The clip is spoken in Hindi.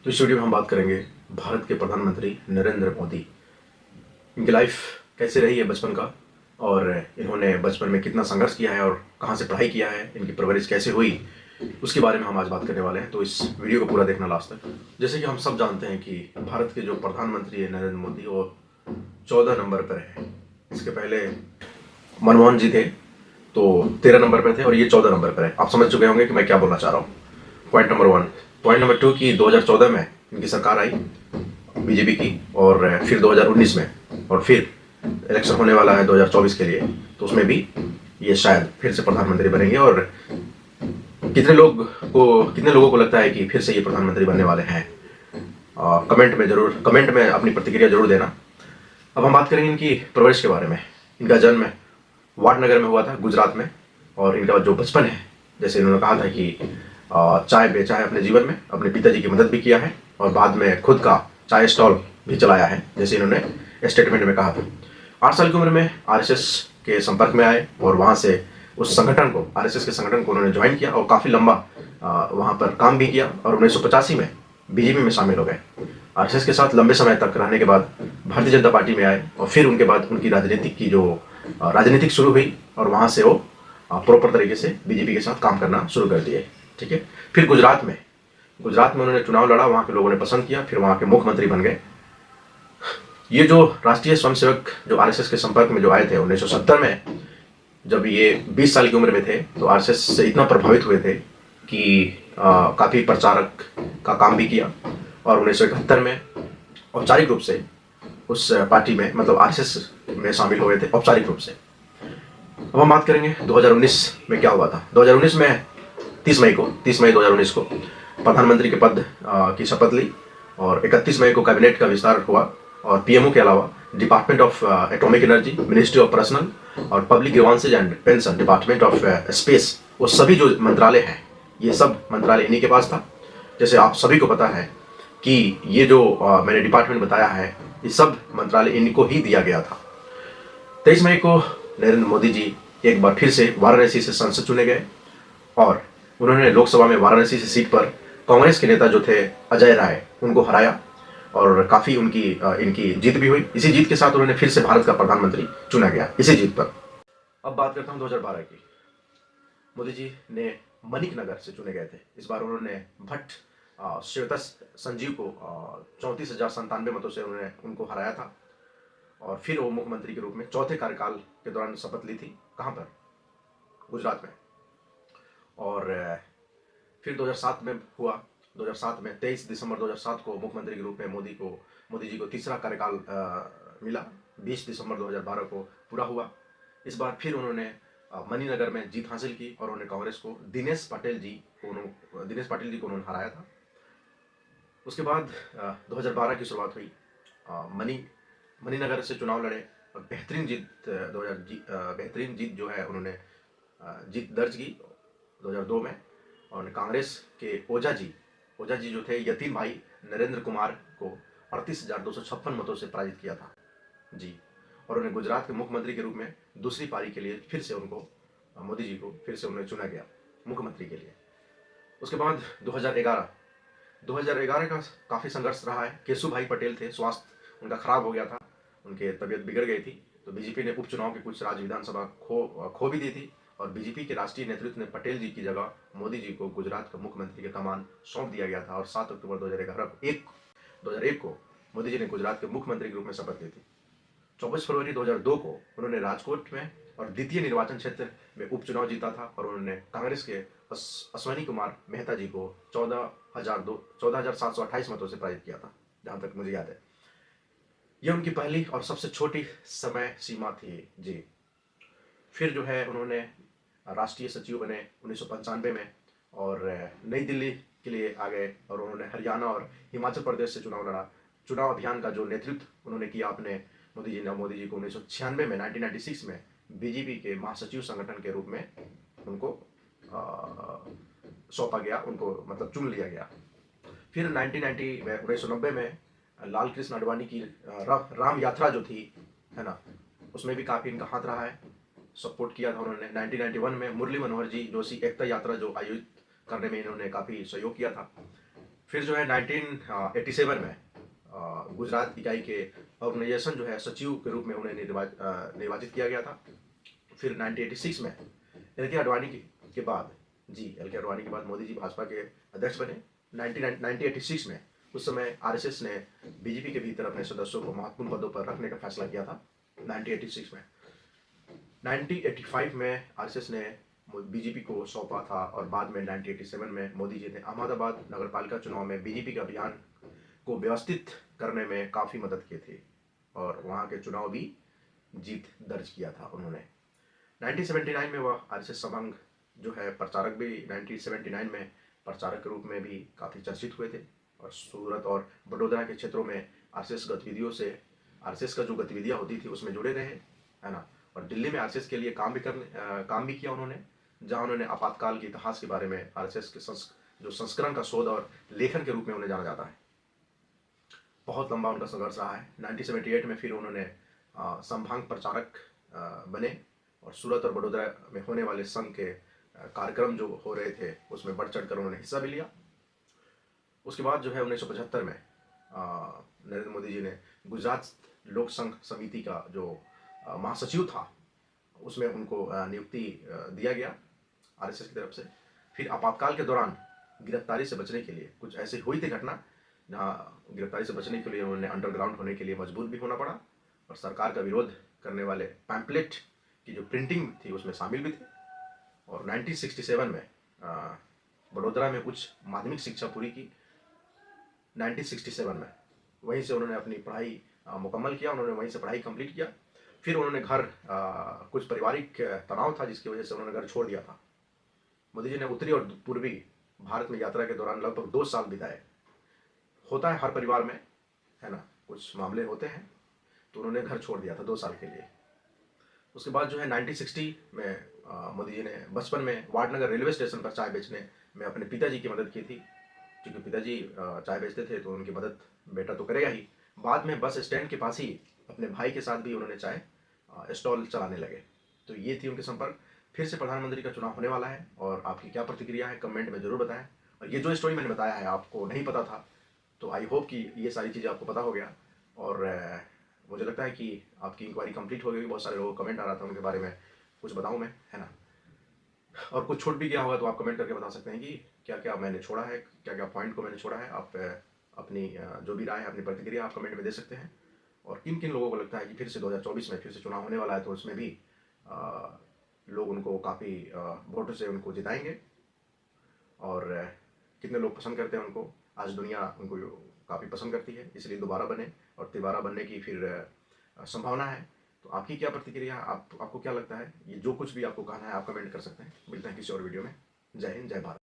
तो इस वीडियो में हम बात करेंगे भारत के प्रधानमंत्री नरेंद्र मोदी। इनकी लाइफ कैसे रही है बचपन का, और इन्होंने बचपन में कितना संघर्ष किया है और कहाँ से पढ़ाई किया है, इनकी परवरिश कैसे हुई, उसके बारे में हम आज बात करने वाले हैं। तो इस वीडियो को पूरा देखना लास्ट तक। जैसे कि हम सब जानते हैं कि भारत के जो प्रधानमंत्री है नरेंद्र मोदी, वो 14 नंबर पर है। इसके पहले मनमोहन जी थे तो 13 नंबर पर थे, और ये 14 नंबर पर है। आप समझ चुके होंगे कि मैं क्या बोलना चाह रहा हूँ। Point number 1। पॉइंट नंबर 2 की 2014 में इनकी सरकार आई बीजेपी की, और फिर 2019 में, और फिर इलेक्शन होने वाला है 2024 के लिए, तो उसमें भी ये शायद फिर से प्रधानमंत्री बनेंगे। और कितने लोगों को लगता है कि फिर से ये प्रधानमंत्री बनने वाले हैं, कमेंट में अपनी प्रतिक्रिया जरूर देना। अब हम बात करेंगे इनकी परवरिश के बारे में। इनका जन्म वाडनगर में हुआ था, गुजरात में। और इनका जो बचपन है, जैसे इन्होंने कहा था कि चाय बेचा है अपने जीवन में, अपने पिताजी की मदद भी किया है, और बाद में खुद का चाय स्टॉल भी चलाया है, जैसे इन्होंने स्टेटमेंट में कहा था। 8 साल की उम्र में आरएसएस के संपर्क में आए, और वहाँ से उस संगठन को, आरएसएस के संगठन को उन्होंने ज्वाइन किया, और काफ़ी लंबा वहाँ पर काम भी किया, और 1985 में बीजेपी में शामिल हो गए। आरएसएस के साथ लंबे समय तक रहने के बाद भारतीय जनता पार्टी में आए, और फिर उनके बाद उनकी राजनीतिक शुरू हुई, और वहाँ से वो प्रॉपर तरीके से बीजेपी के साथ काम करना शुरू कर दिए। ठीक है। फिर गुजरात में उन्होंने चुनाव लड़ा, वहाँ के लोगों ने पसंद किया, फिर वहाँ के मुख्यमंत्री बन गए। ये जो राष्ट्रीय स्वयंसेवक जो आरएसएस के संपर्क में जो आए थे 1970 में, जब ये 20 साल की उम्र में थे, तो आरएसएस से इतना प्रभावित हुए थे कि काफ़ी प्रचारक का काम भी किया, और 1971 में औपचारिक रूप से उस पार्टी में, मतलब आरएसएस में शामिल हुए थे औपचारिक रूप से। अब हम बात करेंगे 2019 में क्या हुआ था। 2019 में 30 मई 2019 को प्रधानमंत्री के पद की शपथ ली, और 31 मई को कैबिनेट का विस्तार हुआ, और पीएमओ के अलावा department of atomic energy, ministry of personnel और public grievances and pension, department of space, वो सभी जो मंत्रालय हैं, ये सब मंत्रालय इन्हीं के पास था। जैसे आप सभी को पता है कि ये जो मैंने डिपार्टमेंट बताया है, ये सब मंत्रालय इनको ही दिया गया था। 23 मई को नरेंद्र मोदी जी एक बार फिर से वाराणसी से सांसद चुने गए, और उन्होंने लोकसभा में वाराणसी से सीट पर कांग्रेस के नेता जो थे अजय राय, उनको हराया, और काफ़ी इनकी जीत भी हुई। इसी जीत के साथ उन्होंने फिर से भारत का प्रधानमंत्री चुना गया, इसी जीत पर। अब बात करता हूँ 2012 की। मोदी जी ने मणिकनगर से चुने गए थे। इस बार उन्होंने भट्ट श्वेता संजीव को 34,097 मतों से उनको हराया था, और फिर वो मुख्यमंत्री के रूप में चौथे कार्यकाल के दौरान शपथ ली थी। कहाँ पर? गुजरात में। और फिर 2007 में हुआ। 2007 में 23 दिसंबर 2007 को मुख्यमंत्री के रूप में मोदी जी को तीसरा कार्यकाल मिला। 20 दिसंबर 2012 को पूरा हुआ। इस बार फिर उन्होंने मणिनगर में जीत हासिल की, और उन्होंने कांग्रेस को दिनेश पाटिल जी को उन्होंने हराया था। उसके बाद 2012 की शुरुआत हुई। मणिनगर से चुनाव लड़े, और बेहतरीन जीत जो है उन्होंने जीत दर्ज की 2002 में। और कांग्रेस के ओझा जी जो थे, यतीम भाई नरेंद्र कुमार को 38,256 मतों से पराजित किया था जी। और उन्हें गुजरात के मुख्यमंत्री के रूप में दूसरी पारी के लिए फिर से मोदी जी को फिर से उन्हें चुना गया मुख्यमंत्री के लिए। उसके बाद 2011 का काफ़ी संघर्ष रहा है। केशुभाई पटेल थे, स्वास्थ्य उनका खराब हो गया था, उनकी तबीयत बिगड़ गई थी, तो बीजेपी ने उपचुनाव के कुछ राज्य विधानसभा खो भी दी थी, और बीजेपी के राष्ट्रीय नेतृत्व ने पटेल जी की जगह मोदी जी को गुजरात का मुख्यमंत्री का कमान सौंप दिया गया था। और 7 अक्टूबर 2001 को मोदी जी ने गुजरात के मुख्यमंत्री के रूप में शपथ ली थी। 24 फरवरी 2002 को उन्होंने राजकोट में और द्वितीय निर्वाचन क्षेत्र में उपचुनाव जीता था, और उन्होंने कांग्रेस के अश्वनी कुमार मेहता जी को 14,728 मतों से पराजित किया था, जहां तक मुझे याद है। यह उनकी पहली और सबसे छोटी समय सीमा थी जी। फिर जो है उन्होंने राष्ट्रीय सचिव बने 1995 में, और नई दिल्ली के लिए आ गए, और उन्होंने हरियाणा और हिमाचल प्रदेश से चुनाव लड़ा। चुनाव अभियान का जो नेतृत्व उन्होंने किया मोदी जी को 1996 में 1996 में बीजेपी के महासचिव संगठन के रूप में उनको सौंपा गया, उनको मतलब चुन लिया गया। फिर 1990 में लाल कृष्ण आडवाणी की राम यात्रा जो थी, है ना, उसमें भी काफ़ी इनका हाथ रहा है, सपोर्ट किया था उन्होंने। 1991 में मुरली मनोहर जी जोशी एकता यात्रा जो आयोजित करने में इन्होंने काफ़ी सहयोग किया था। फिर जो है 1987 में गुजरात इकाई के ऑर्गेनाइजेशन जो है सचिव के रूप में उन्हें निर्वाचित किया गया था। फिर 1986 में एल के आडवाणी के बाद मोदी जी भाजपा के अध्यक्ष बने। 1986 में उस समय आरएसएस ने बीजेपी के भीतर अपने सदस्यों को महत्वपूर्ण पदों पर रखने का फैसला किया था 1986 में। 1985 में आरएसएस ने बीजेपी को सौंपा था और बाद में 1987 में मोदी जी ने अहमदाबाद नगरपालिका चुनाव में बीजेपी के अभियान को व्यवस्थित करने में काफ़ी मदद की थी और वहाँ के चुनाव भी जीत दर्ज किया था उन्होंने। 1979 में वह आरएसएस संघ जो है प्रचारक भी 1979 में प्रचारक के रूप में भी काफ़ी चर्चित हुए थे और सूरत और बड़ौदा के क्षेत्रों में आरएसएस का जो गतिविधियाँ होती थी उसमें जुड़े रहे, है ना। और दिल्ली में आरएसएस के लिए काम भी किया उन्होंने, जहाँ उन्होंने आपातकाल के इतिहास के बारे में आरएसएस के जो संस्करण का शोध और लेखन के रूप में उन्हें जाना जाता है। बहुत लंबा उनका संघर्ष रहा है। 1978 में फिर उन्होंने संभाग प्रचारक बने और सूरत और बड़ौदा में होने वाले संघ के कार्यक्रम जो हो रहे थे उसमें बढ़ चढ़ कर उन्होंने हिस्सा भी लिया। उसके बाद जो है 1975 में नरेंद्र मोदी जी ने गुजरात लोक संघ समिति का जो महासचिव था उसमें उनको नियुक्ति दिया गया आरएसएस की तरफ से। फिर आपातकाल के दौरान गिरफ्तारी से बचने के लिए कुछ ऐसी हुई थी घटना जहाँ गिरफ्तारी से बचने के लिए उन्होंने अंडरग्राउंड होने के लिए मजबूर भी होना पड़ा और सरकार का विरोध करने वाले पैम्पलेट की जो प्रिंटिंग थी उसमें शामिल भी थे। और 1967 में बड़ोदरा में उच्च माध्यमिक शिक्षा पूरी की। 1967 में वहीं से उन्होंने अपनी पढ़ाई मुकम्मल किया, उन्होंने वहीं से पढ़ाई कंप्लीट किया। फिर उन्होंने घर कुछ पारिवारिक तनाव था जिसकी वजह से उन्होंने घर छोड़ दिया था। मोदी जी ने उत्तरी और पूर्वी भारत में यात्रा के दौरान लगभग 2 साल बिताए। होता है हर परिवार में, है ना, कुछ मामले होते हैं, तो उन्होंने घर छोड़ दिया था 2 साल के लिए। उसके बाद जो है 1960 में मोदी जी ने बचपन में वाडनगर रेलवे स्टेशन पर चाय बेचने में अपने पिताजी की मदद की थी, क्योंकि पिताजी चाय बेचते थे तो उनकी मदद बेटा तो करेगा ही। बाद में बस स्टैंड के पास ही अपने भाई के साथ भी उन्होंने चाय स्टॉल चलाने लगे। तो ये थी उनके संपर्क। फिर से प्रधानमंत्री का चुनाव होने वाला है और आपकी क्या प्रतिक्रिया है कमेंट में ज़रूर बताएं। और ये जो स्टोरी मैंने बताया है आपको नहीं पता था, तो आई होप कि ये सारी चीज़ें आपको पता हो गया। और मुझे लगता है कि आपकी इंक्वायरी कंप्लीट हो गई। बहुत सारे लोगों को कमेंट आ रहा था उनके बारे में कुछ बताऊं मैं, है ना। और कुछ छूट भी गया होगा तो आप कमेंट करके बता सकते हैं कि क्या क्या मैंने छोड़ा है, क्या क्या पॉइंट को मैंने छोड़ा है। आप अपनी जो भी राय है, अपनी प्रतिक्रिया आप कमेंट में दे सकते हैं। और किन किन लोगों को लगता है कि फिर से 2024 में फिर से चुनाव होने वाला है, तो उसमें भी लोग उनको काफ़ी वोटों से उनको जिताएंगे। और कितने लोग पसंद करते हैं उनको, आज दुनिया उनको काफ़ी पसंद करती है, इसलिए दोबारा बने और तिबारा बनने की फिर संभावना है। तो आपकी क्या प्रतिक्रिया है, आपको क्या लगता है, ये जो कुछ भी आपको कहना है आप कमेंट कर सकते हैं। मिलते हैं किसी और वीडियो में। जय हिंद, जय भारत।